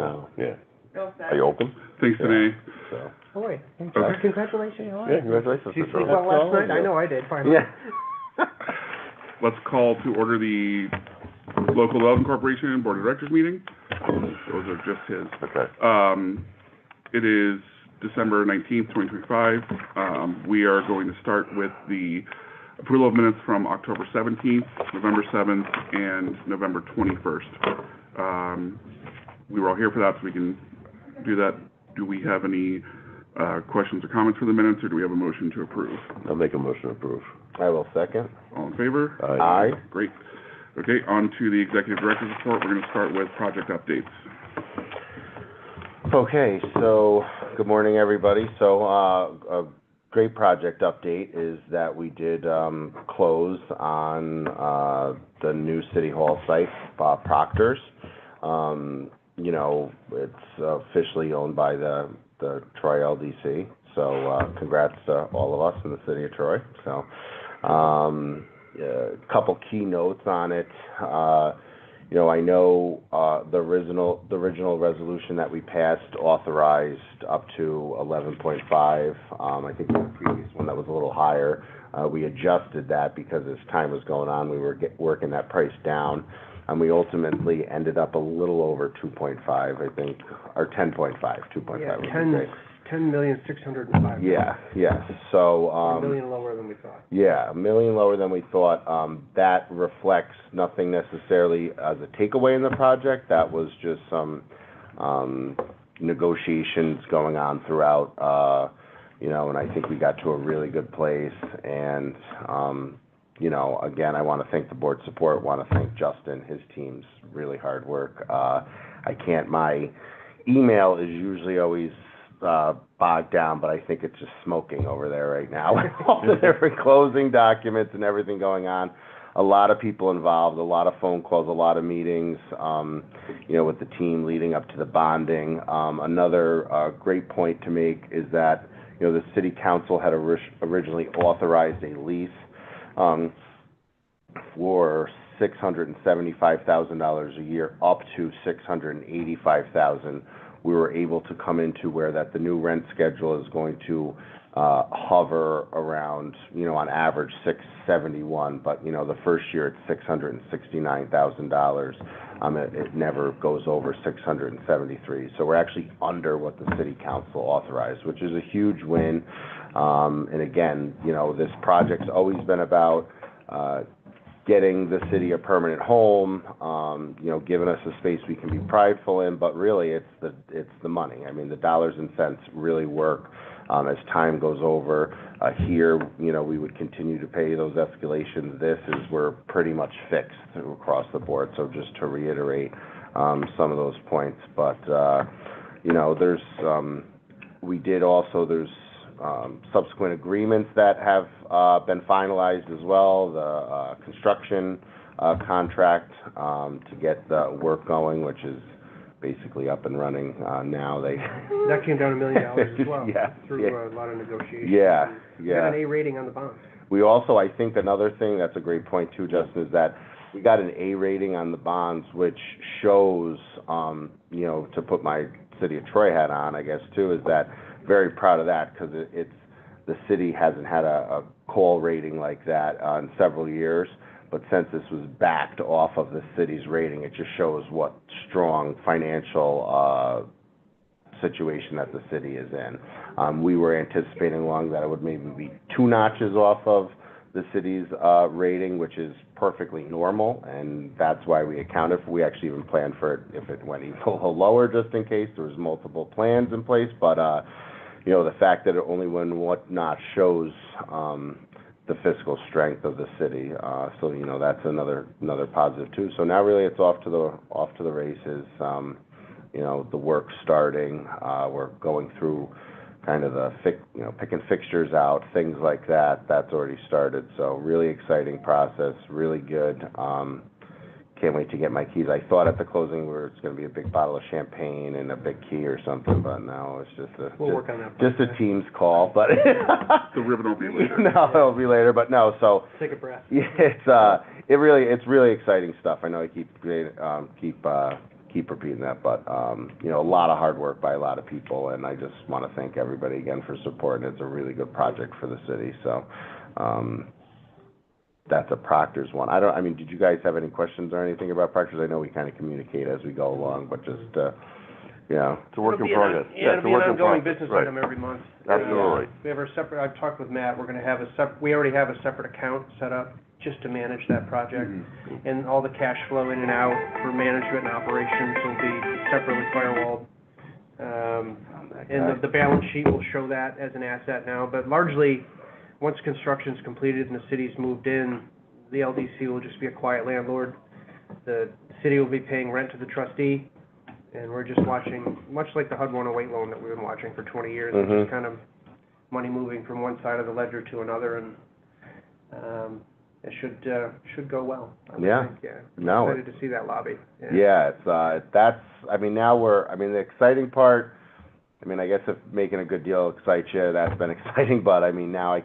So, Yeah. No, Are you open? thanks, Danae. So, Boy, Okay. congratulations. yeah, congratulations. Did you Mr. sleep Earl. well last night? I know I did, finally. Yeah. Let's call to order the Local Development Corporation Board of Directors meeting. Those are just his. Okay. It is December 19th, 2025. We are going to start with the approval of minutes from October 17th, November 7th, and November 21st. We were all here for that, so we can do that. Do we have any questions or comments for the minutes, or do we have a motion to approve? I'll make a motion to approve. I will second. All in favor? Aye. Great. Okay, on to the Executive Director's Report. We're going to start with project updates. Okay, so good morning, everybody. So a great project update is that we did close on the new City Hall site, Proctor's. You know, it's officially owned by the Troy LDC. So congrats to all of us in the city of Troy. So a couple key notes on it. You know, I know the original resolution that we passed authorized up to 11.5. I think the previous one that was a little higher. We adjusted that because as time was going on, we were working that price down. And we ultimately ended up a little over 2.5, I think, or 10.5, 2.5. Yeah, 10,605,000. Yeah. So $1 million lower than we thought. Yeah, $1 million lower than we thought. That reflects nothing necessarily as a takeaway in the project. That was just some negotiations going on throughout, you know, and I think we got to a really good place. And you know, again, I want to thank the board's support. I want to thank Justin, his team's really hard work. My email is usually always bogged down, but I think it's just smoking over there right now with all the different closing documents and everything going on. A lot of people involved, a lot of phone calls, a lot of meetings, you know, with the team leading up to the bonding. Another great point to make is that, you know, the city council had originally authorized a lease for $675,000 a year up to $685,000. We were able to come into where that the new rent schedule is going to hover around, you know, on average $671, but you know the first year it's $669,000. It never goes over $673. So we're actually under what the city council authorized, which is a huge win. And again, you know, this project's always been about getting the city a permanent home, you know, giving us a space we can be prideful in, but really it's the money. I mean, the dollars and cents really work. As time goes over, here, you know, we would continue to pay those escalations. We're pretty much fixed across the board. So just to reiterate some of those points, but you know, there's subsequent agreements that have been finalized as well. The construction contract to get the work going, which is basically up and running now. That came down $1 million as well. Through a lot of negotiations. Yeah. We got an A rating on the bonds. We also, I think another thing that's a great point too, Justin, is that we got an A rating on the bonds, which shows, you know, to put my City of Troy hat on, I guess too, is that very proud of that because the city hasn't had a call rating like that in several years. But since this was backed off of the city's rating, it just shows what strong financial situation that the city is in. We were anticipating along that it would maybe be 2 notches off of the city's rating, which is perfectly normal, and that's why we accounted for. We actually even planned for it if it went even a little lower, just in case there was multiple plans in place. But you know, the fact that it only went 1 notch shows the fiscal strength of the city. So you know, that's another positive too. So now really it's off to the races. You know, the work's starting. We're going through kind of picking fixtures out, things like that. That's already started. So really exciting process, really good. Can't wait to get my keys. I thought at the closing it's going to be a big bottle of champagne and a big key or something, but no, it's we'll work on that. Just a team's call, but the ribbon will be later. No, it'll be later, but no. So take a breath. Yeah, it's really exciting stuff. I know I keep keep repeating that, but, you know, a lot of hard work by a lot of people, and I just want to thank everybody again for supporting it. It's a really good project for the city, so, that's a Proctor's one. I mean, did you guys have any questions or anything about Proctor's? I know we kind of communicate as we go along, but just, you know. It's a work in It'll be progress. Yeah, it's it'll a be an work in ongoing progress, business right. item every month. Absolutely. We have our separate, I've talked with Matt, we're gonna have we already have a separate account set up just to manage that project. And all the cash flow in and out for management and operations will be separately firewalled. And the balance sheet will show that as an asset now, but largely, once construction's completed and the city's moved in, the LDC will just be a quiet landlord. The city will be paying rent to the trustee, and we're just watching, much like the HUD 108 loan that we've been watching for 20 years, Mhm. just kind of money moving from one side of the ledger to another, and it should go well. I would Yeah. think, yeah. No, Excited to see that lobby. Yeah, it's, I mean, the exciting part, I mean, I guess if making a good deal excites you, that's been exciting, but I mean, now I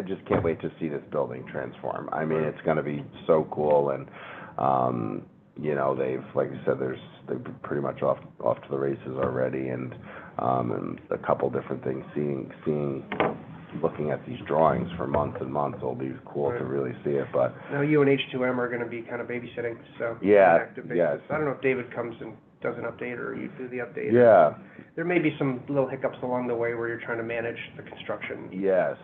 just can't wait to see this building transform. I mean, it's gonna be so cool, and, you know, like I said, they've been pretty much off to the races already, and a couple different things, looking at these drawings for months and months, it'll be cool to really see it, but. Now, you and H2M are gonna be kind of babysitting, so. Yeah, on an active basis. yes. I don't know if David comes and does an update, or you do the update. Yeah, There may be some little hiccups along the way where you're trying to manage the construction. yes,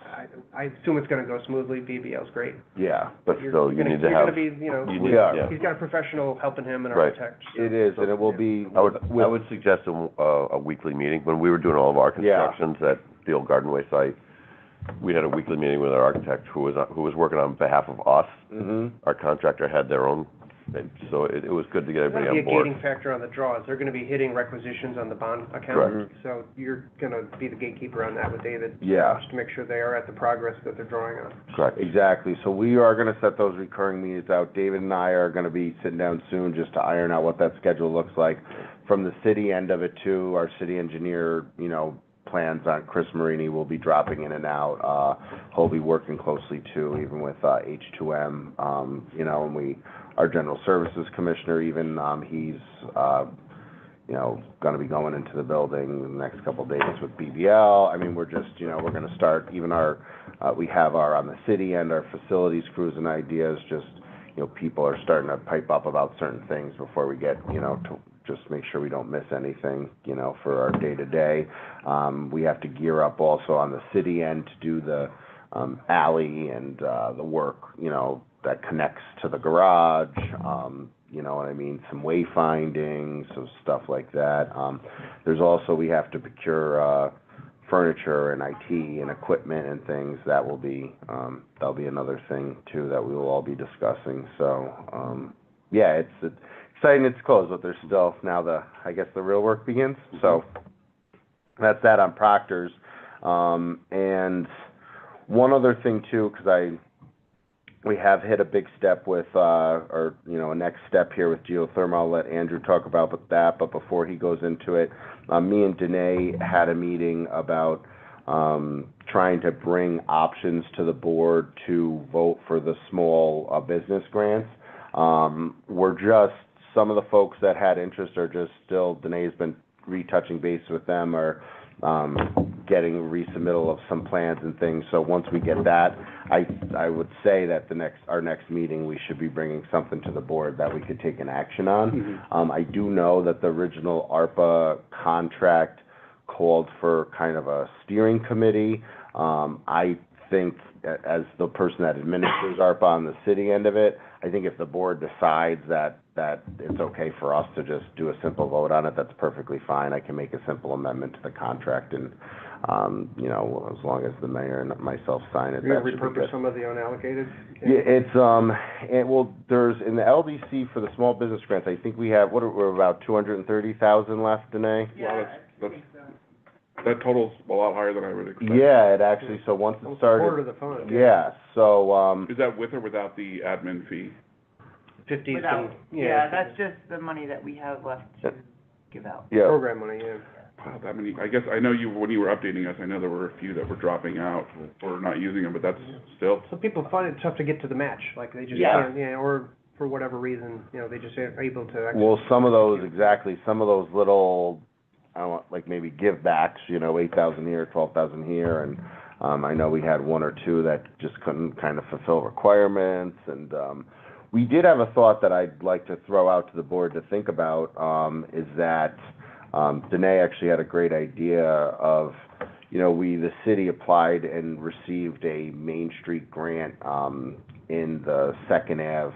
I assume it's gonna go smoothly, BBL's great. Yeah, but You're still, you gonna- need to You're have, gonna be, you know, you need, Yeah. yeah. he's got a professional helping him, an Right. architect. so- it is, and it will be. I would suggest a weekly meeting. When we were doing all of our Yeah. constructions at the old Gardenway site, we had a weekly meeting with our architect who was working on behalf of us. Mm-hmm. Our contractor had their own, and so it was good to get everybody That'll on be a board. gating factor on the draws. They're gonna be hitting requisitions on the bond account. Correct. So you're gonna be the gatekeeper on that with David. Yeah. Just to make sure they are at the progress that they're drawing on. Correct. Exactly, so we are gonna set those recurring meetings out. David and I are gonna be sitting down soon just to iron out what that schedule looks like. From the city end of it too, our city engineer, you know, plans on Chris Marini will be dropping in and out. He'll be working closely too, even with, H2M, you know, and our general services commissioner even, he's, you know, gonna be going into the building in the next couple of days with BBL. I mean, we're just, you know, we're gonna start, even we have on the city end, our facilities crews and ideas, just, you know, people are starting to pipe up about certain things before we get, you know, to just make sure we don't miss anything, you know, for our day-to-day. We have to gear up also on the city end to do the, alley and, the work, you know, that connects to the garage, you know what I mean, some wayfinding, some stuff like that. There's also, we have to procure, furniture and IT and equipment and things. That'll be another thing too that we will all be discussing, so, yeah, it's exciting, it's close, but there's still now I guess the real work begins, so that's that on Proctor's. And one other thing too, because we have hit a big step with, or, you know, a next step here with geothermal. I'll let Andrew talk about that, but before he goes into it, me and Danae had a meeting about, trying to bring options to the board to vote for the small, business grants. Some of the folks that had interest are just still, Danae's been retouching base with them, or, getting resubmittal of some plans and things. So once we get that, I would say that our next meeting, we should be bringing something to the board that we could take an action on. I do know that the original ARPA contract called for kind of a steering committee. I think, as the person that administers ARPA on the city end of it, I think if the board decides that it's okay for us to just do a simple vote on it, that's perfectly fine. I can make a simple amendment to the contract, and, you know, as long as the mayor and myself sign it, You're that gonna should be repurpose good. some of the unallocated? Yeah, there's, in the LDC for the small business grants, I think we're about 230,000 left, Danae? Wow, that total's a lot higher than I would expect. Yeah, it actually, so once it Almost a started. quarter of the fund. Yeah, so, Is that with or without the admin fee? 50's Without, been, yeah, that's just the money that we have left to give out. yeah. program money, yeah. Wow, that many, I guess, I know when you were updating us, I know there were a few that were dropping out or not using them, but that's still, Some people find it tough to get to the match, like they just Yeah. can't, yeah, or for whatever reason, you know, they just aren't able to actually. Well, some of those, exactly, some of those little, I don't want, like maybe give backs, you know, 8,000 here, 12,000 here, and, I know we had one or two that just couldn't kind of fulfill requirements, and, we did have a thought that I'd like to throw out to the board to think about, is that, Danae actually had a great idea of, you know, the city applied and received a Main Street grant, in the Second Ave,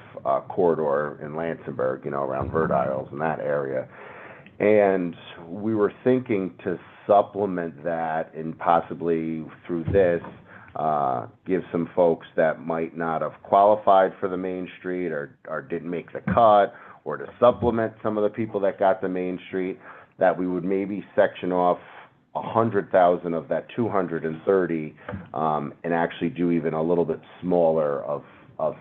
corridor in Lansingburg, you know, around Verde Isles and that area. And we were thinking to supplement that and possibly through this, give some folks that might not have qualified for the Main Street or didn't make the cut, or to supplement some of the people that got the Main Street, that we would maybe section off 100,000 of that 230, and actually do even a little bit smaller of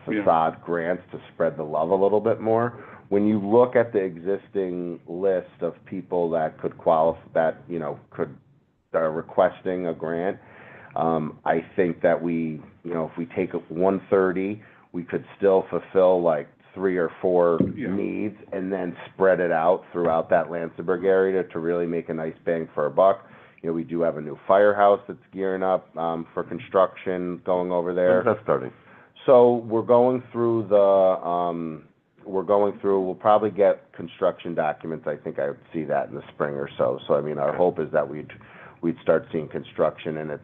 facade grants to spread the love a little bit more. When you look at the existing list of people that could are requesting a grant, I think that we, you know, if we take 130, we could still fulfill like 3 or 4 needs, and then spread it out throughout that Lansingburg area to really make a nice bang for a buck. You know, we do have a new firehouse that's gearing up, for construction going over there. When's that starting? So we're going through we'll probably get construction documents. I think I would see that in the spring or so. So, I mean, our hope is that we'd start seeing construction, and it's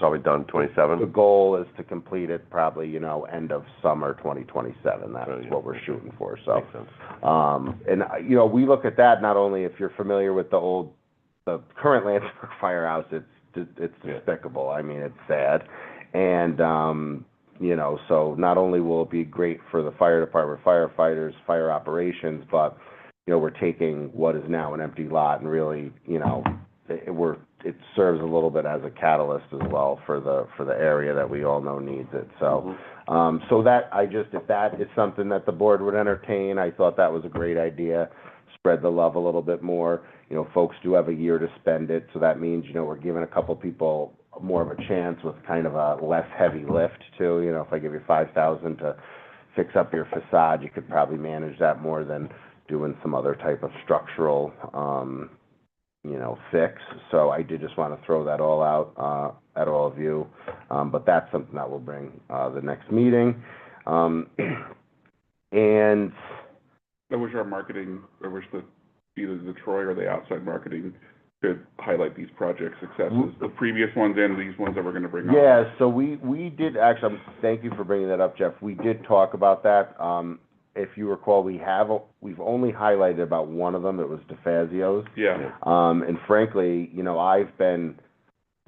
Probably done the 27? goal is to complete it probably, you know, end of summer 2027. That's Oh, yeah. what we're shooting for, so. Makes sense. And, you know, we look at that not only if you're familiar with the current Lansingburg firehouse, it's despicable. I mean, it's sad. And, you know, so not only will it be great for the fire department, firefighters, fire operations, but, you know, we're taking what is now an empty lot and really, you know, it serves a little bit as a catalyst as well for the area that we all know needs it, so. So that, if that is something that the board would entertain, I thought that was a great idea. Spread the love a little bit more. You know, folks do have a year to spend it, so that means, you know, we're giving a couple people more of a chance with kind of a less heavy lift too. You know, if I give you 5,000 to fix up your facade, you could probably manage that more than doing some other type of structural, you know, fix. So I did just want to throw that all out, at all of you. But that's something that we'll bring, the next meeting. And I wish either the Troy or the outside marketing could highlight these project successes, the previous ones and these ones that we're gonna bring up. yeah, so we did actually, thank you for bringing that up, Jeff. We did talk about that. If you recall, we've only highlighted about one of them. It was DeFazio's. Yeah, And frankly, you know, I've been,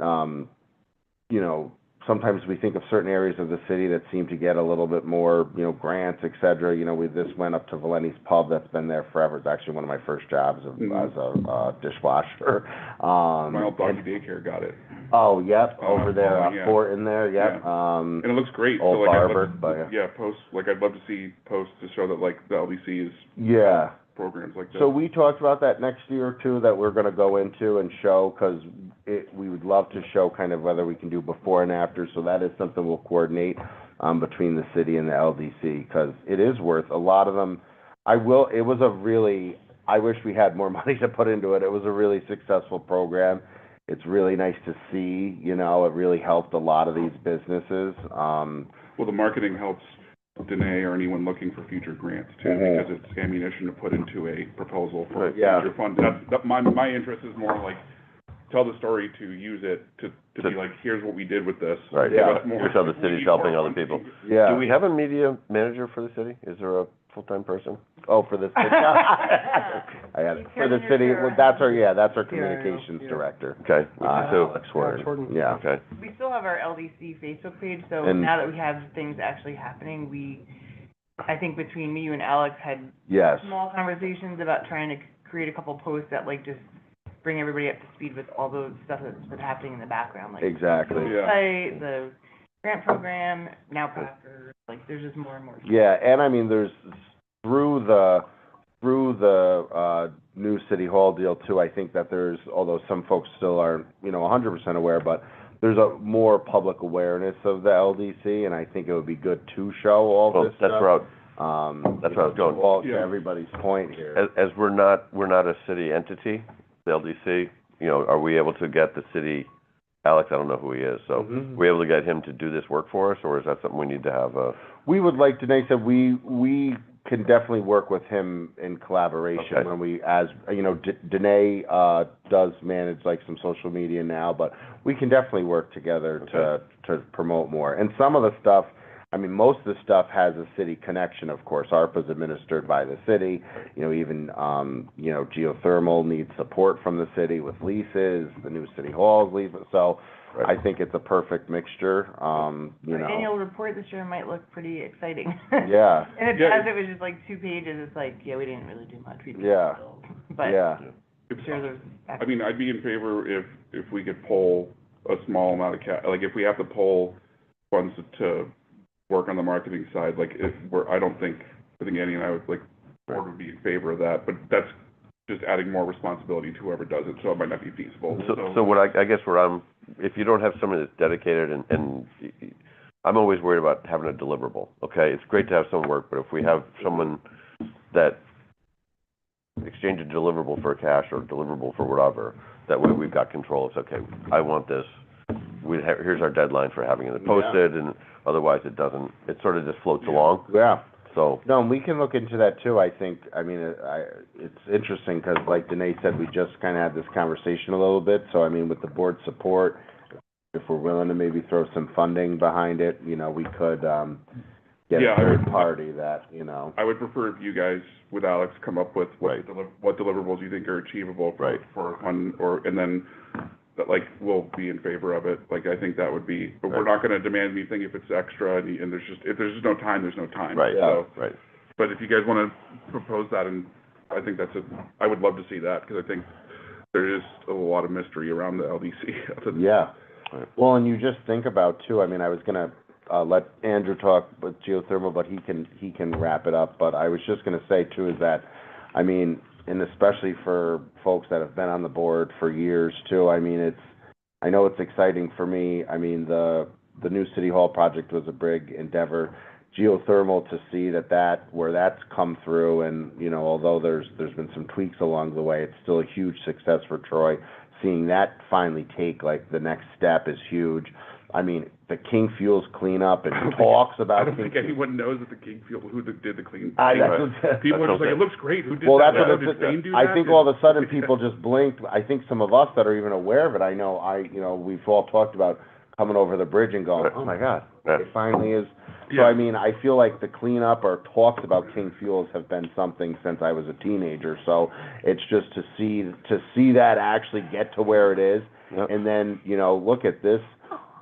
you know, sometimes we think of certain areas of the city that seem to get a little bit more, you know, grants, et cetera. You know, this went up to Valenti's Pub, that's been there forever. It's actually one of my first jobs as a dishwasher. my old doggy daycare got it. Oh, yep, over there, yeah. Fort in there, yep. And it looks great, so Old like, Barber, I'd but love to, I'd love to see posts to show that, like, the LDC is Yeah. programs like this. So we talked about that next year or two that we're gonna go into and show, 'cause we would love to show kind of whether we can do before and after, so that is something we'll coordinate, between the city and the LDC, 'cause it is worth, a lot of them, I wish we had more money to put into it. It was a really successful program. It's really nice to see, you know, it really helped a lot of these businesses. Well, the marketing helps Danae or anyone looking for future grants too, because it's ammunition to put into a proposal for Right, yeah. future fund. My interest is more like, tell the story, to use it, to be like, here's what we did with this. Right, Give yeah. us more. Here's how the We city's need helping more other funding. people. Yeah. Do we have a media manager for the city? Is there a full-time person? Oh, for the city? I had, for the city, well, that's our communications yeah. director. Okay, which is who? Alex Warren. Warren. Yeah. Okay, We still have our LDC Facebook page, so And- now that we have things actually happening, I think between me, you and Alex had Yes. small conversations about trying to create a couple posts that like just bring everybody up to speed with all those stuff that's been happening in the background, like Exactly. the Yeah. site, the grant program, now Packer, like there's just more and more. Yeah, and I mean, there's, through the new City Hall deal too, I think that there's, although some folks still aren't, you know, 100% aware, but there's a more public awareness of the LDC, and I think it would be good to show all well, this that's stuff. where That's where I was going. Well, to Yeah. everybody's point here. As we're not a city entity, the LDC, you know, are we able to get the city, Alex, I don't know who he is, so, Mhm. we able to get him to do this work for us, or is that something we need to have We would like, Danae said, we can definitely work with him in collaboration Okay. when we, as, you know, Danae, does manage like some social media now, but we can definitely work together to promote more. And some of the stuff, I mean, most of the stuff has a city connection, of course. ARPA's administered by the city, you know, even, you know, geothermal needs support from the city with leases, the new city hall's leases, so I think it's a perfect mixture, you Our know. annual report this year might look pretty exciting. Yeah. And Yeah. as it was just like 2 pages, it's like, yeah, we didn't really do much, we Yeah. but Yeah. I'm sure there's. I mean, I'd be in favor if we could pull a small amount of like, if we have to pull funds to work on the marketing side, like, I think Annie and I would, like, board would be in favor of that, but that's just adding more responsibility to whoever does it, so it might not be feasible, So what I guess where if you don't have someone that's dedicated and I'm always worried about having a deliverable, okay? It's great to have someone work, but if we have someone that exchange a deliverable for cash or deliverable for whatever, that way we've got control. It's okay, I want this. Here's our deadline for having it posted, and otherwise it doesn't, it sort of just floats along, Yeah. so. No, and we can look into that too, I think. I mean, it's interesting, because like Danae said, we just kind of had this conversation a little bit, so I mean, with the board support, if we're willing to maybe throw some funding behind it, you know, we could, get Yeah, a third party that, you know. I would prefer if you guys, with Alex, come up with Right. what deliverables you think are achievable Right. for one, and then, that, like, we'll be in favor of it. Like, I think that would be, but we're not gonna demand anything if it's extra, and if there's just no time, there's no time. Right, So, right. but if you guys wanna propose that, and I think I would love to see that, because I think there is a lot of mystery around the LDC. Yeah. Right. Well, and you just think about too, I mean, I was gonna, let Andrew talk with geothermal, but he can wrap it up, but I was just gonna say too, is that, I mean, and especially for folks that have been on the board for years too, I mean, I know it's exciting for me, I mean, the new City Hall project was a big endeavor. Geothermal, to see where that's come through, and, you know, although there's been some tweaks along the way, it's still a huge success for Troy. Seeing that finally take, like, the next step is huge. I mean, the King Fuels cleanup and talks about. I don't think anyone knows that the King Fuel, who did the clean. That's People are That's just like, okay. it looks great, who did Well, that? that's what Did Spain do that? I think all of a sudden people just blinked. I think some of us that are even aware of it, you know, we've all talked about coming over the bridge and going, oh my God, Yeah. it finally is. So Yeah. I mean, I feel like the cleanup or talks about King Fuels have been something since I was a teenager. So it's just to see that actually get to where it is. Yep. And then, you know, look at this,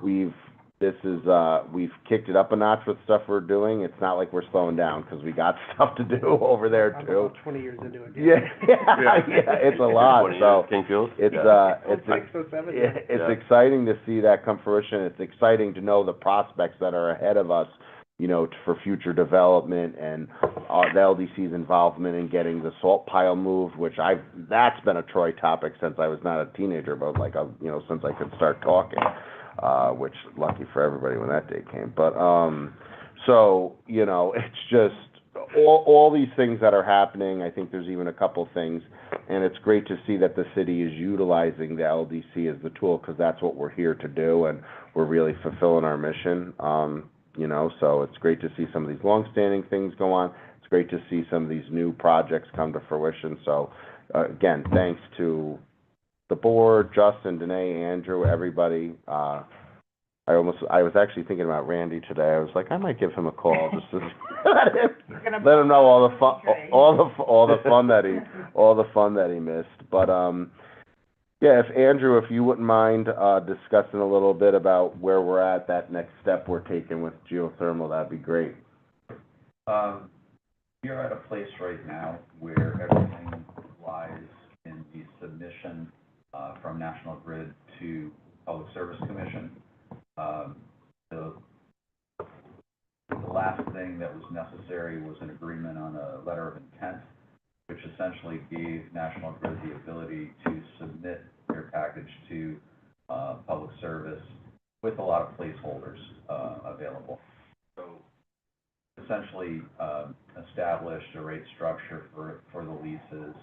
we've kicked it up a notch with stuff we're doing. It's not like we're slowing down, because we got stuff to do over there I'm too. about 20 years into it. Yeah, it's a lot, 20 years, so King Fuels? it's, Yeah. it's, 06, 07. it's Yeah. exciting to see that come fruition. It's exciting to know the prospects that are ahead of us, you know, for future development, and, the LDC's involvement in getting the salt pile moved, which that's been a Troy topic since I was not a teenager, but like, you know, since I could start talking, which lucky for everybody when that day came. But, so, you know, it's just, all these things that are happening. I think there's even a couple things, and it's great to see that the city is utilizing the LDC as the tool, because that's what we're here to do, and we're really fulfilling our mission. You know, so it's great to see some of these longstanding things go on. It's great to see some of these new projects come to fruition. So, again, thanks to the board, Justin, Danae, Andrew, everybody. I was actually thinking about Randy today. I was like, I might give him a call just to let him know all the fun that he missed. But yeah, Andrew, if you wouldn't mind discussing a little bit about where we're at, that next step we're taking with geothermal, that'd be great. We are at a place right now where everything lies in the submission from National Grid to Public Service Commission. The last thing that was necessary was an agreement on a letter of intent, which essentially gave National Grid the ability to submit their package to Public Service with a lot of placeholders available. So essentially, established a rate structure for the leases,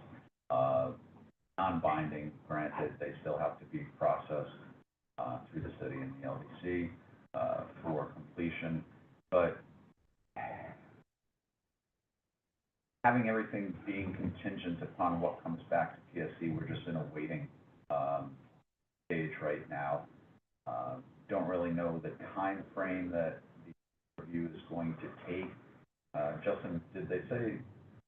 non-binding, granted, they still have to be processed, through the city and the LDC, for completion, but having everything being contingent upon what comes back to PSC, we're just in a waiting, stage right now. Don't really know the time frame that the review is going to take. Justin, did they say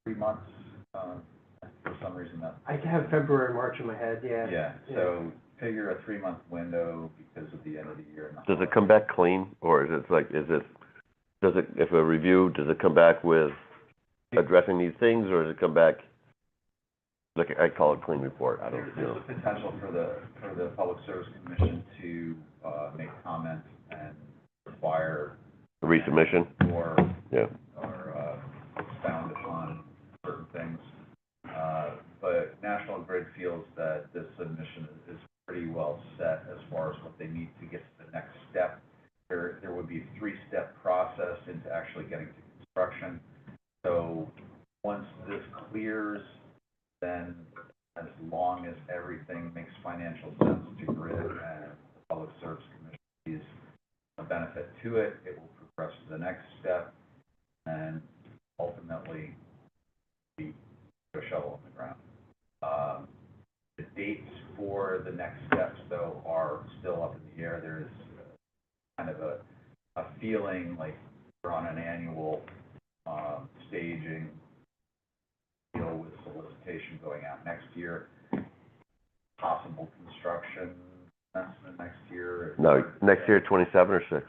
3 months? For some reason that. I have February, March in my head, yeah. Yeah, so figure a 3-month window because of the end of the year. And the Does it come back clean, or is it like, if a review, does it come back with addressing these things, or does it come back, like, I call it clean report, I don't, you There's know. a potential for the Public Service Commission to, make comments and require. Resubmission? Or, Yeah. expound upon certain things. But National Grid feels that this submission is pretty well set as far as what they need to get to the next step. There would be a 3-step process into actually getting to construction. So once this clears, then as long as everything makes financial sense to Grid and the Public Service Commission sees a benefit to it, it will progress to the next step and ultimately be a shovel in the ground. The dates for the next steps, though, are still up in the air. There is kind of a feeling like we're on an annual staging deal with solicitation going out next year. Possible construction commencement next year. No, next year, 27 or 6?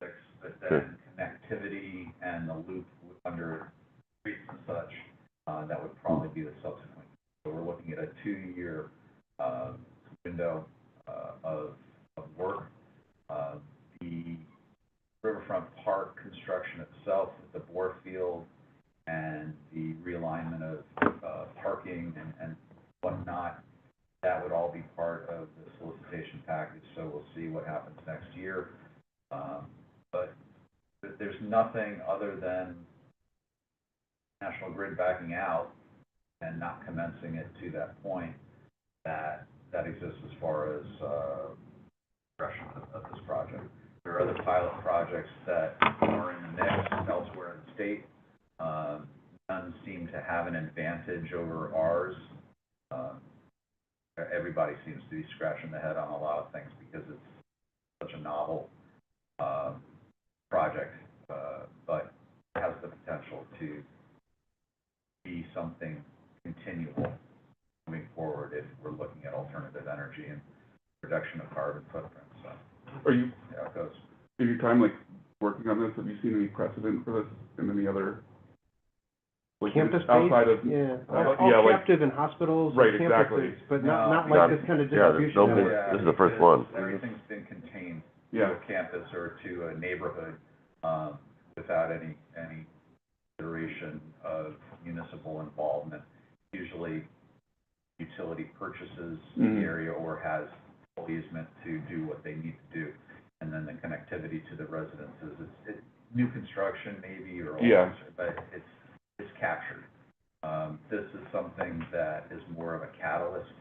6, but then connectivity and the loop under streets and such, that would probably be the subsequent. So we're looking at a 2-year window of work. The Riverfront Park construction itself, the bore field, and the realignment of parking and whatnot, that would all be part of the solicitation package. So we'll see what happens next year. But there's nothing other than National Grid backing out and not commencing it to that point that exists as far as progression of this project. There are other pilot projects that are in the mix elsewhere in the state. None seem to have an advantage over ours. Everybody seems to be scratching the head on a lot of things because it's such a novel project, but has the potential to be something continual moving forward if we're looking at alternative energy and reduction of carbon footprint. So, Are you, yeah, it goes. in your time, like, working on this, have you seen any precedent for this in any other, like, Campus outside of? yeah, yeah, all like- captive in hospitals Right, and exactly. campuses, but No, not like this kind of yeah, there's distribution. no network. big- this is the first one. Everything's been contained Yeah. to a campus or to a neighborhood, without any consideration of municipal involvement. Usually, utility purchases the area or has full easement to do what they need to do, and then the connectivity to the residences. It's new construction maybe or Yeah. but it's captured. This is something that is more of a catalyst.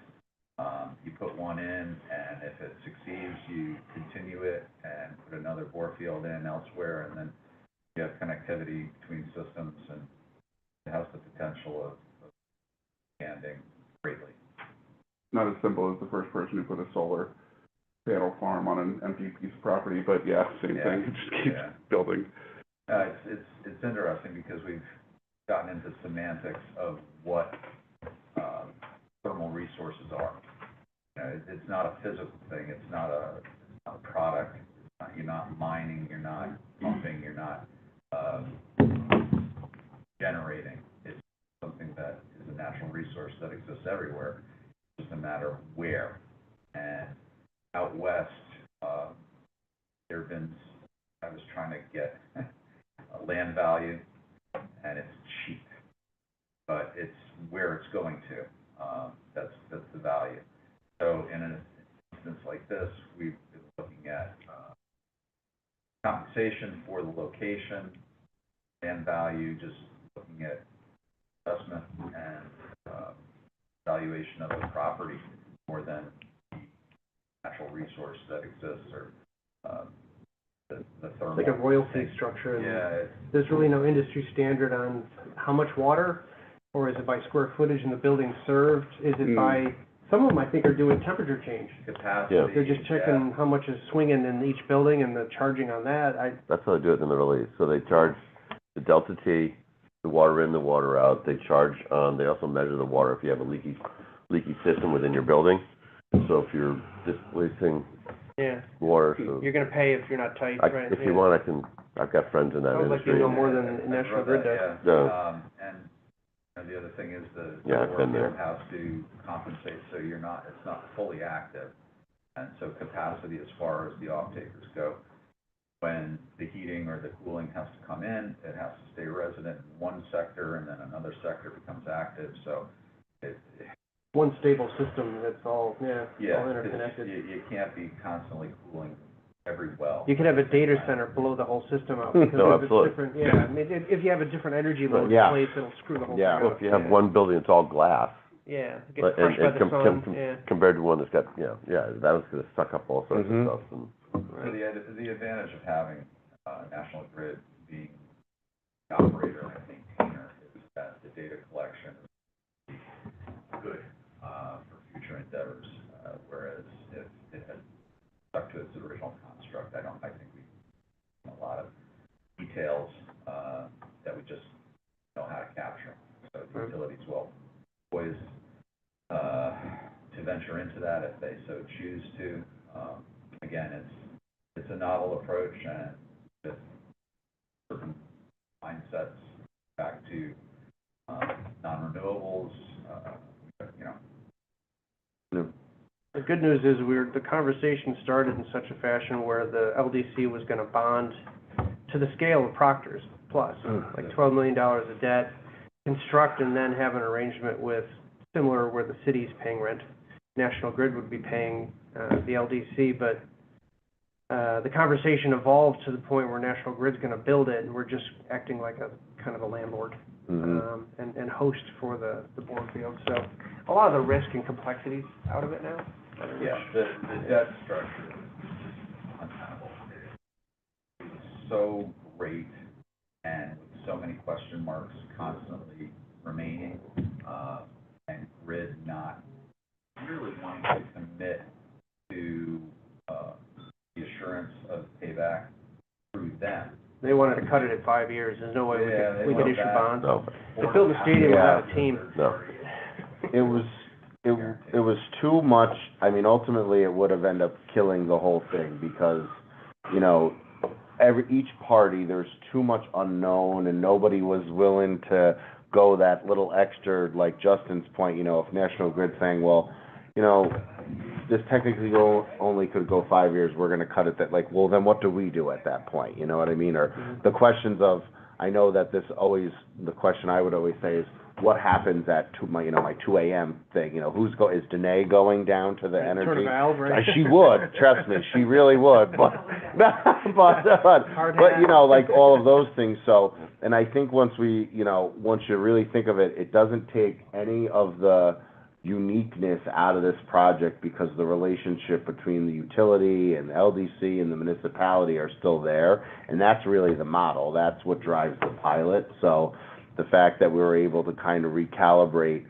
You put one in, and if it succeeds, you continue it and put another bore field in elsewhere, and then you have connectivity between systems, and it has the potential of expanding greatly. Not as simple as the first person who put a solar panel farm on an empty piece of property, but yeah, same Yeah. thing, it just keeps Yeah. building. It's interesting because we've gotten into semantics of what thermal resources are. You know, it's not a physical thing. It's not a product. You're not mining. You're not pumping. You're not generating. It's something that is a natural resource that exists everywhere. It's just a matter of where. And out west, there have been. I was trying to get land value, and it's cheap, but it's where it's going to. That's the value. So in an instance like this, we've been looking at compensation for the location, land value, just looking at assessment and, valuation of the property more than the natural resource that exists or, the thermal. Like a royalty structure, and Yeah, there's really no industry standard on how much water, or is it by square footage in the building served? Is it by, some of them I think are doing temperature change. capacity. Yeah. They're just checking how much is swinging in each building and the charging on that. That's how they do it in the Middle East. So they charge the delta T, the water in, the water out. They charge they also measure the water if you have a leaky system within your building. So if you're displacing Yeah, water, so you're gonna pay if you're not tight, right? if you want, I've got friends in that Sounds like you industry. know more than National Grid does. Yeah, and, the other thing is the Yeah, I've been there. has to compensate, so it's not fully active. And so capacity as far as the off-takers go, when the heating or the cooling has to come in, it has to stay resident in one sector, and then another sector becomes active, so One stable system that's all, all yeah, interconnected. you can't be constantly cooling every well. You could have a data center blow the whole system up, because No, if it's absolutely. different, I mean, if you have a different energy load in Yeah. place, it'll screw the whole thing Yeah. up. Well, if you have one building that's all glass, Yeah, it and, gets crushed by the sun, compared to one that's got, that was gonna suck up all sorts Mhm. of stuff. And, So the advantage of having, National Grid being the operator and maintainer is that the data collection is good, for future endeavors, whereas if it had stuck to its original construct, I think we, a lot of details, that we just know how to capture. So the utilities will poised, to venture into that if they so choose to. Again, it's a novel approach, and with certain mindsets back to, non-renewables, The good news is the conversation started in such a fashion where the LDC was gonna bond to the scale of Proctor's Plus, like $12 million of debt, construct and then have an arrangement with, similar where the city's paying rent. National Grid would be paying, the LDC, but, the conversation evolved to the point where National Grid's gonna build it, and we're just acting like a, kind of a landlord, and host for the board field. So a lot of the risk and complexities out of it now. yeah, the debt structure is untenable. It's so great, and with so many question marks constantly remaining, and Grid not really wanting to commit to, the assurance of payback through them. They wanted to cut it at 5 years. There's no way Yeah, we could they issue want that. bonds. no, To build a stadium without a team. no. It was too much. I mean, ultimately, it would have ended up killing the whole thing because, you know, each party, there's too much unknown, and nobody was willing to go that little extra, like Justin's point, you know, if National Grid saying, well, you know, this technically only could go 5 years, we're gonna cut it that, like, well, then what do we do at that point, you know what I mean? Or the questions of, I know that the question I would always say is, what happens at my 2 a.m. thing, you know, is Danae going down to the energy? Turn a valve, right? She would, trust me, she really would, but, you know, like, all of those things, so, and I think once you really think of it, it doesn't take any of the uniqueness out of this project because the relationship between the utility and the LDC and the municipality are still there, and that's really the model, that's what drives the pilot, so the fact that we were able to kind of recalibrate,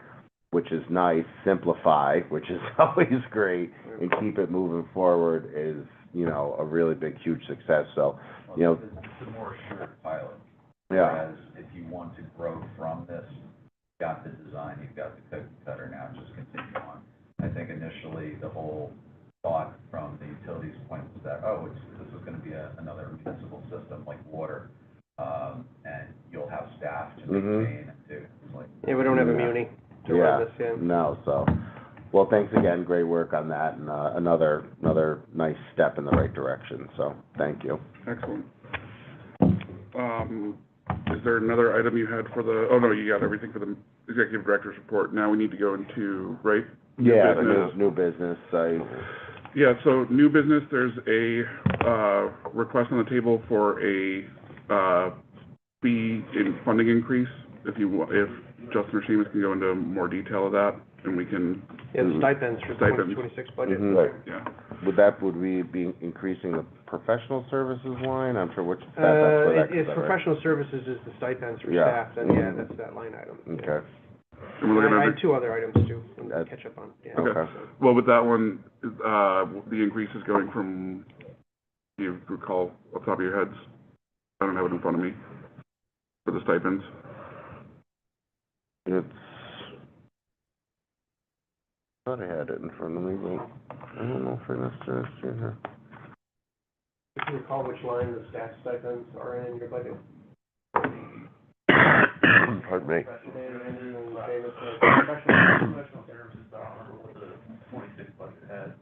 which is nice, simplify, which is always great, and keep it moving forward is, you know, a really big, huge success, so, you know. It's a more assured pilot. Yeah. Whereas if you want to grow from this, you've got the design, you've got the cookie cutter, now just continue on. I think initially the whole thought from the utilities point was that, this is gonna be another municipal system like water, and you'll have staff to maintain and do. It's like, Yeah, we don't have a muni to run this, No, so, well, thanks again, great work on that, and, another nice step in the right direction, so, thank you. Excellent. Is there another item you had for oh no, you got everything for the executive director's report. Now we need to go into, right? Yeah, business. new business, Yeah, so new business, there's a, request on the table for a, fee in funding increase, if Justin or Seamus can go into more detail of that, and we can, Yeah, the stipends for the Stipends. 2026 budget. Mhm. Right. yeah. Would we be increasing the professional services line? I'm sure which, that's where that comes It's out, right? professional services is the stipends for Yeah. staff, then yeah, Mhm. that's that line item. Okay, And we're looking I at, had two other items too, and That- catch up on, yeah. Okay. okay. well, with that one, the increase is going from, do you recall off the top of your heads? I don't have it in front of me, for the stipends. It's, I thought I had it in front of me, but I don't know if I necessarily see it here. Do you recall which line the staff stipends are in your budget? Pardon me. Professional services are what the 26 budget had.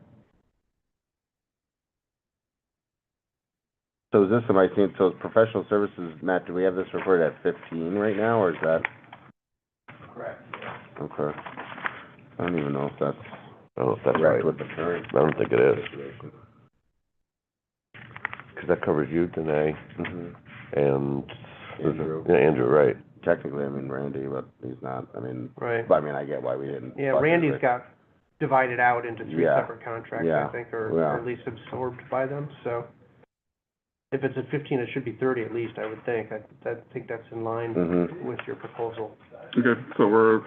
So is this, am I seeing, so professional services, Matt, do we have this reported at 15 right now, or is that, Correct. okay. I don't even know if that's I don't know if that's right. correct with the current I don't think it is, situation. because that covers you, Danae, Mhm. and... Andrew. Yeah, Andrew, right. Technically, I mean Randy, but he's not, I mean, Right. but I mean, I get why we didn't. Yeah, budget Randy's it. got divided out into three Yeah. separate contracts, Yeah. I think, or Yeah. at least absorbed by them, so. If it's at 15, it should be 30 at least, I would think. I think that's in line Mhm. with your proposal. Okay, so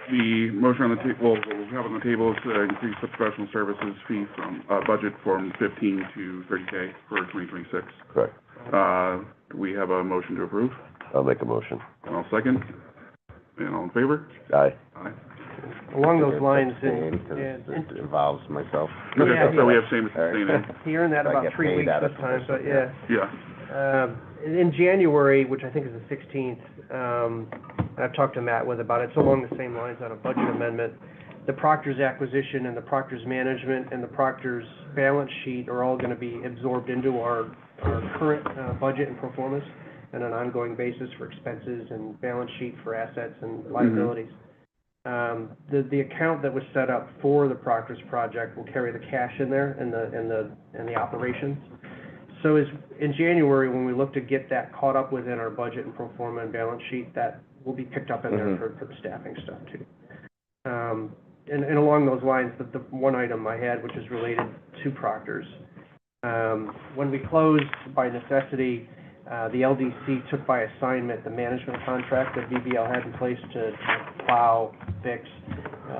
the motion on the table, what we have on the table is to increase the professional services fee from, budget from 15 to 30K for 2026. Correct. We have a motion to approve, I'll make a motion. and I'll second. And all in favor? Aye. Aye. Along those It's lines, abstain, and, 'cause and it involves myself. Okay, so we have Seamus All right. abstaining. he earned that I about get 3 paid weeks out of this time, but professional, yeah. Yeah, In January, which I think is the 16th, and I've talked to Matt with about it, it's along the same lines on a budget amendment. The Proctor's acquisition and the Proctor's management and the Proctor's balance sheet are all gonna be absorbed into our current budget and performance on an ongoing basis for expenses and balance sheet for assets and liabilities. The account that was set up for the Proctor's project will carry the cash in there and the operations. So in January, when we look to get that caught up within our budget and pro forma and balance sheet, that will be picked up in there Mhm. for the staffing stuff too. And along those lines, the one item I had, which is related to Proctor's. When we closed by necessity, the LDC took by assignment the management contract that BBL had in place to plow, fix,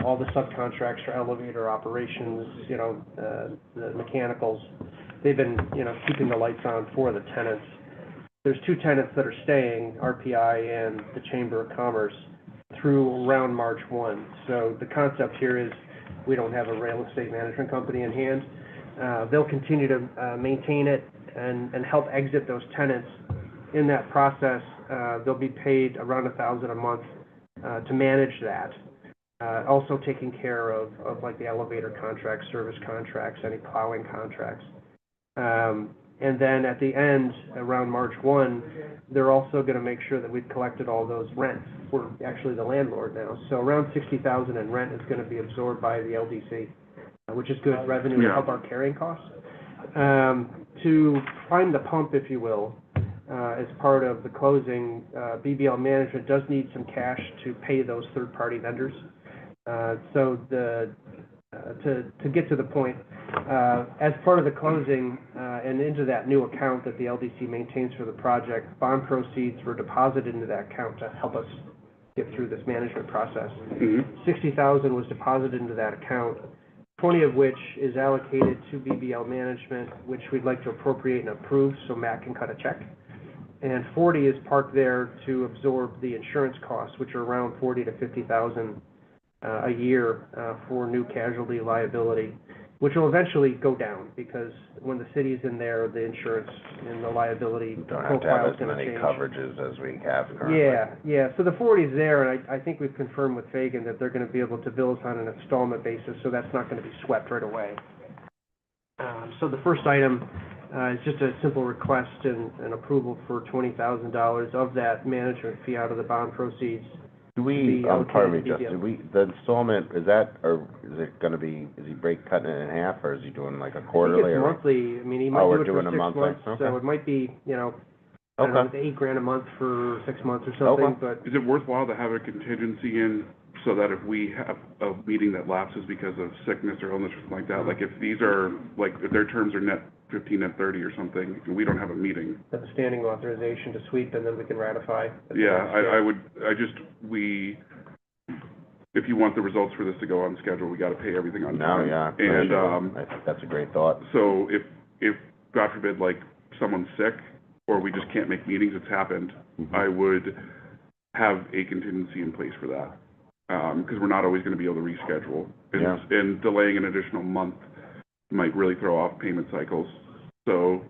all the subcontracts for elevator operations, the mechanicals. They've been, keeping the lights on for the tenants. There's two tenants that are staying, RPI and the Chamber of Commerce, through around March 1. So the concept here is we don't have a real estate management company in hand. They'll continue to maintain it and help exit those tenants. In that process, they'll be paid around $1,000 a month to manage that. Also taking care of like the elevator contracts, service contracts, any plowing contracts. And then at the end, around March 1, they're also gonna make sure that we've collected all those rents. We're actually the landlord now. So around $60,000 in rent is gonna be absorbed by the LDC, which is good revenue to Yeah. help our carrying costs. To prime the pump, if you will, as part of the closing, BBL management does need some cash to pay those third-party vendors. To get to the point, as part of the closing, and into that new account that the LDC maintains for the project, bond proceeds were deposited into that account to help us get through this management process. mhm, $60,000 was deposited into that account, 20 of which is allocated to BBL management, which we'd like to appropriate and approve so Matt can cut a check. And 40 is parked there to absorb the insurance costs, which are around $40,000 to $50,000 a year for new casualty liability, which will eventually go down because when the city's in there, the insurance and the liability Don't have to profile have is as gonna many change. coverages as we have currently. Yeah, so the 40 is there, and I think we've confirmed with Fagan that they're gonna be able to bill us on an installment basis, so that's not gonna be swept right away. So the first item is just a simple request and approval for $20,000 of that management fee out of the bond proceeds. Do we, The pardon me, allocated Justin, the installment, is that, or is it gonna be, is he cutting it in half, or is he doing like a I think quarterly, it's or? monthly, I mean, he might Oh, do we're it for doing a 6 monthly, months, okay. so it might be, I don't know, Okay. $8,000 a month for 6 months or something, Okay. but Is it worthwhile to have a contingency in so that if we have a meeting that lapses because of sickness or illness or something like that, like if these are, like, if their terms are net 15, net 30 or something, and we don't have a meeting? have a standing authorization to sweep, and then we can ratify. at the Yeah, next meeting. if you want the results for this to go on schedule, we gotta pay everything on No, time. yeah. for And, sure. I think that's a great thought. so if, God forbid, like, someone's sick, or we just can't make meetings, it's happened, I would have a contingency in place for that. Because we're not always gonna be able to reschedule. And- Yeah. And delaying an additional month might really throw off payment cycles. So,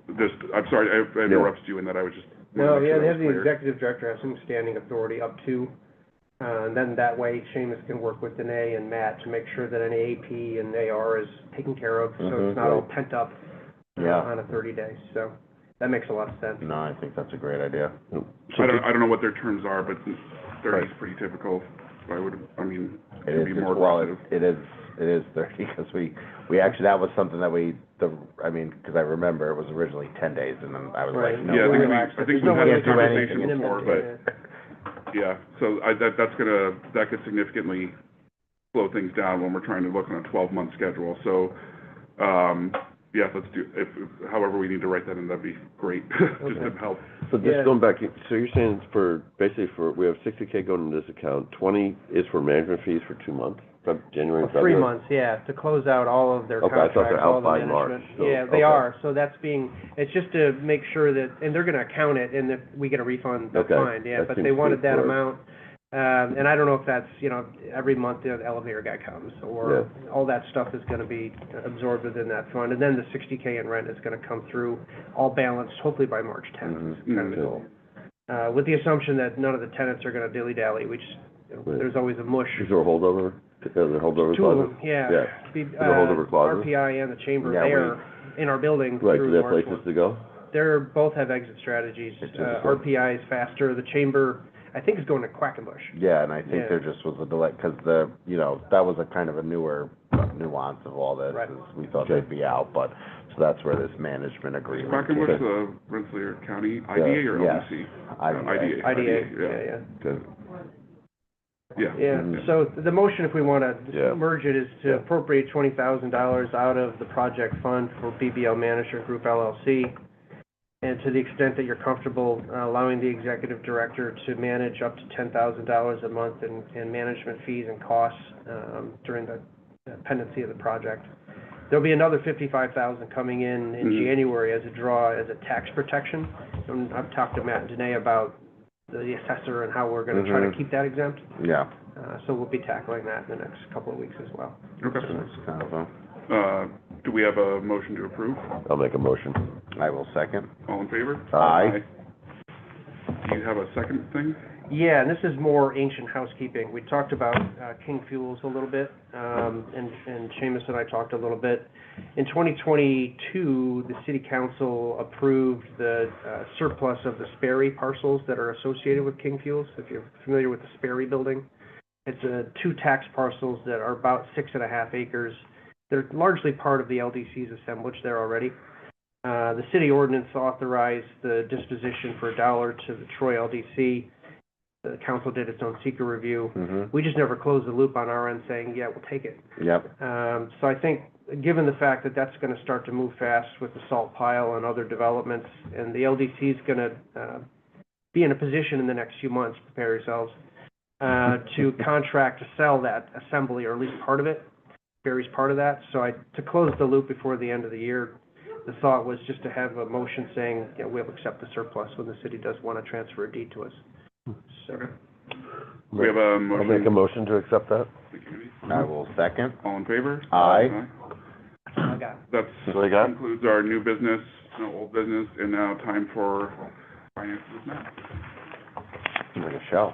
I'm sorry, I interrupted you in that, I was just. No, yeah, they have the clear. executive director has some standing authority up to, and then that way Seamus can work with Danae and Matt to make sure that any AP and AR is taken care of, so it's not all pent up Yeah. on a 30 days, so that makes a lot of sense. No, I think that's a great idea. I don't know what their terms are, but 30 is pretty typical. It It could is, be it's, more well, aggressive. it is 30, because we actually, that was something that because I remember it was originally 10 days, and then I was Right. like, no. Yeah, I think we, relax. I think There's we no had way this to do conversation anything before, before, but, yeah, so that could significantly slow things down when we're trying to look on a 12-month schedule, so, yeah, let's do, however we need to write that in, that'd be great, just to help. So Yeah. just going back, so you're saying we have $60K going into this account, 20 is for management fees for 2 months, from January and Well, February? 3 months, yeah, to close out all of their Okay, I contracts, thought they're all out the by management. March, so, Yeah, they okay. are, so it's just to make sure that, and they're gonna account it, and if we get a refund, that's Okay, fine, yeah, that but seems they wanted that straightforward. amount. And I don't know if that's, every month the elevator guy comes, or all that stuff is gonna be absorbed within that fund, and then the $60K in rent is gonna come through, all balanced, hopefully by March 10th, is kind of the Mhm. goal. With the assumption that none of the tenants are gonna dilly-dally, Right. there's always a mush. Is there a holdover? Is there a holdover Two of clause? them, yeah. Yeah. Be- there holdover clauses? RPI and the chamber Yeah, there in our building Right, do through they have March places 1. to go? They're, both have exit strategies. Typical. RPI is faster, the chamber, I think, is going to Quackenbush. Yeah, and I think Yeah. there just was a delay, because that was a kind of a newer nuance of all this, Right. is we thought they'd be out, but, so that's where this management agreement. Quackenbush, the Rensselaer County IDA or Yes. LDC? IDA. IDA, yeah. yeah. Good. Yeah. Yeah, Mhm. so the motion, if we want to Yeah. merge it, is to Yeah. appropriate $20,000 out of the project fund for BBL Management Group LLC. And to the extent that you're comfortable allowing the executive director to manage up to $10,000 a month in management fees and costs during the pendency of the project. There'll be another $55,000 coming in Mhm. January as a draw, as a tax protection. And I've talked to Matt and Danae about the assessor and how we're going to try to Mhm. keep that exempt. Yeah. So we'll be tackling that in the next couple of weeks as well. Okay. So it's kind of a, Do we have a motion to approve? I'll make a motion. I will second. All in favor? Aye. Do you have a second thing? Yeah, and this is more ancient housekeeping. We talked about King Fuels a little bit, and Seamus and I talked a little bit. In 2022, the city council approved the surplus of the Sperry parcels that are associated with King Fuels. If you're familiar with the Sperry building, it's 2 tax parcels that are about 6.5 acres. They're largely part of the LDC's assemblage there already. The city ordinance authorized the disposition for $1 to the Troy LDC. The council did its own seeker review. Mhm. We just never closed the loop on our end saying, yeah, we'll take it. Yep. So I think, given the fact that that's gonna start to move fast with the salt pile and other developments, and the LDC is gonna, be in a position in the next few months, prepare yourselves, to contract to sell that assembly, or at least part of it. Barry's part of that, so to close the loop before the end of the year, the thought was just to have a motion saying, we'll accept the surplus when the city does wanna transfer a deed to us. So, Okay. We have a I'll motion. make a motion to accept that. Thank you, Andy. I will second. All in favor? Aye. I got it. That's, That's what I got. concludes our new business, no old business, and now time for finance with Matt. Like a show.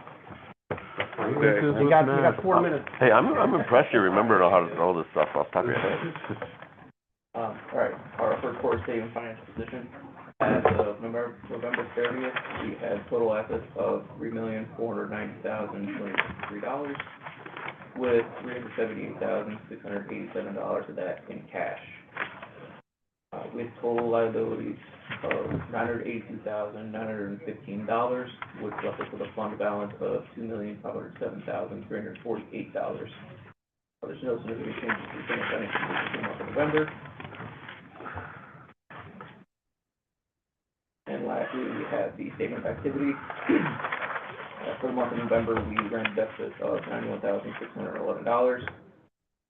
Okay. You got 4 minutes. Hey, I'm impressed you remembered all this stuff off the top of your head. All right, our first quarter statement financial position, as of November 30th, we had total assets of $3,490,203, with $378,687 of that in cash. with total liabilities of $982,915, which left us with a fund balance of $2,507,348. There's no significant changes to the general financial position for the month of November. And lastly, we have the statement of activity. For the month of November, we ran a deficit of $91,611.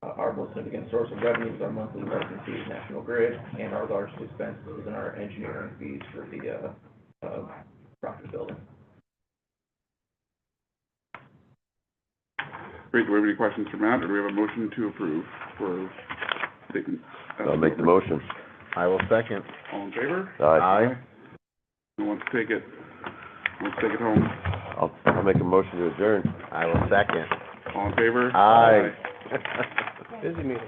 Our most significant source of revenue is our monthly license fees, National Grid, and our largest expense is in our engineering fees for the Proctor building. Great, do we have any questions for Matt, or do we have a motion to approve for statement? I'll make the motion. I will second. All in favor? Aye. Who wants to take it? Let's take it home. I'll make a motion to adjourn. I will second. All in favor? Aye. Busy meeting.